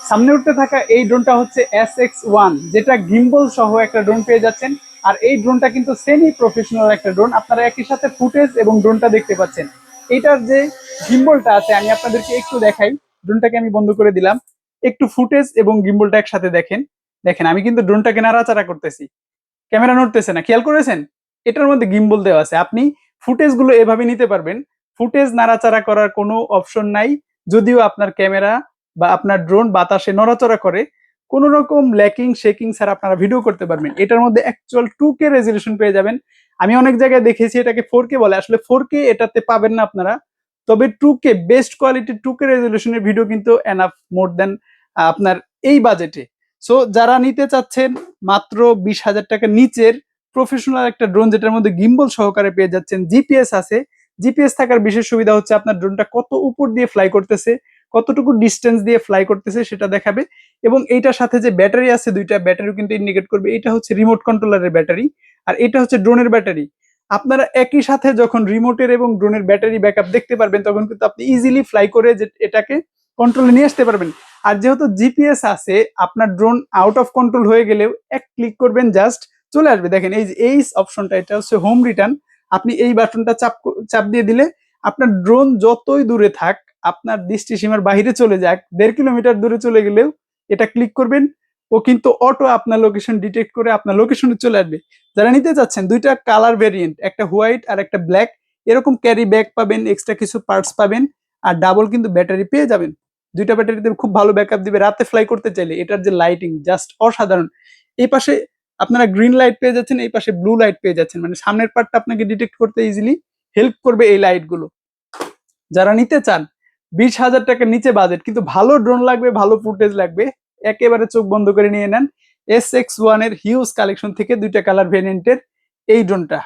সামনে উঠতে থাকা এই ড্রোনটা হচ্ছে SX1, যেটা গিম্বল সহ একটা ড্রোন পেয়ে যাচ্ছেন। আর এই ড্রোনটা কিন্তু সেমি প্রফেশনাল একটা ড্রোন, আপনারা একই সাথে ফুটেজ এবং ড্রোনটা দেখতে পাচ্ছেন। এটার যে গিম্বলটা আছে আমি আপনাদেরকে একটু দেখাই। ড্রোনটাকে আমি বন্ধ করে দিলাম, একটু ফুটেজ এবং গিম্বলটা একসাথে দেখেন। দেখেন আমি কিন্তু ড্রোনটাকে নাড়াচাড়া করতেছি, ক্যামেরা নড়তেছে না, খেয়াল করেছেন? এটার মধ্যে গিম্বল দেওয়া আছে, আপনি ফুটেজ গুলো এভাবে নিতে পারবেন। ফুটেজ নাড়াচাড়া করার কোনো অপশন নাই। যদিও আপনার ক্যামেরা বা আপনার ড্রোন বাতাসে নড়াচড়া করে, কোন রকম ল্যাকিং শেকিং ছাড়া আপনারা ভিডিও করতে পারবেন। এটার মধ্যে অ্যাকচুয়াল 2K রেজলিউশন পেয়ে যাবেন। আমি অনেক জায়গায় দেখেছি এটাকে 4K বলে, আসলে 4K এটাতে পাবেন না আপনারা। তবে 2K বেস্ট কোয়ালিটির 2K রেজলিউশনের ভিডিও কিন্তু এনাফ, মোর দেন আপনার এই বাজেটে। সো যারা নিতে চাচ্ছেন মাত্র 20,000 টাকার নিচের প্রফেশনাল একটা ড্রোন, যেটার মধ্যে গিম্বল সহকারে পেয়ে যাচ্ছেন, জিপিএস আছে। জিপিএস থাকার বিশেষ সুবিধা হচ্ছে আপনার ড্রোনটা কত উপর দিয়ে ফ্লাই করতেছে, কতটুকু ডিস্টেন্স দিয়ে ফ্লাই করতেছে সেটা দেখাবে। এবং এইটার সাথে যে ব্যাটারি আছে, দুইটা ব্যাটারি কিন্তু ইন্ডিকেট করবে। এটা হচ্ছে রিমোট কন্ট্রোলারের ব্যাটারি, আর এটা হচ্ছে ড্রোনের ব্যাটারি। আপনারা একই সাথে যখন রিমোটের এবং ড্রোনের ব্যাটারি ব্যাকআপ দেখতে পারবেন, তখন কিন্তু আপনি ইজিলি ফ্লাই করে যে এটাকে কন্ট্রোলে নিয়ে আসতে পারবেন। আর যেহেতু জিপিএস আছে, আপনার ড্রোন আউট অফ কন্ট্রোল হয়ে গেলেও এক ক্লিক করবেন, জাস্ট চলে আসবে। দেখেন এই যে এই অপশনটা, এটা হচ্ছে হোম রিটার্ন। আপনি এই বাটনটা চাপ দিয়ে দিলে আপনার ড্রোন যতই দূরে থাক, আপনার দৃষ্টিসীমার বাহিরে চলে যাক, 1.5 কিলোমিটার দূরে চলে গেলেও এটা ক্লিক করবেন, ও কিন্তু অটো আপনার লোকেশন ডিটেক্ট করে আপনার লোকেশনে চলে আসবে। যারা নিতে চাচ্ছেন, দুইটা কালার ভেরিয়েন্ট, একটা হোয়াইট আর একটা ব্ল্যাক, এরকম ক্যারি ব্যাগ পাবেন, এক্সট্রা কিছু পার্টস পাবেন, আর ডাবল কিন্তু ব্যাটারি পেয়ে যাবেন। দুইটা ব্যাটারিতে খুব ভালো ব্যাকআপ দিবে রাতে ফ্লাই করতে চাইলে। এটার যে লাইটিং জাস্ট অসাধারণ। এই পাশে আপনারা গ্রিন লাইট পেয়ে যাচ্ছেন, এই পাশে ব্লু লাইট পেয়ে যাচ্ছেন, মানে সামনের পার্টটা আপনাকে ডিটেক্ট করতে ইজিলি হেল্প করবে এই লাইট গুলো। যারা নিতে চান 20,000 টাকার নিচে বাজেট, কিন্তু ভালো ড্রোন লাগবে, ভালো ফুটেজ লাগবে, একেবারে চোখ বন্ধ করে নিয়ে নেন SX1 এর হিউজ কালেকশন থেকে দুইটা কালার ভেরিয়েন্টের এই ড্রোনটা।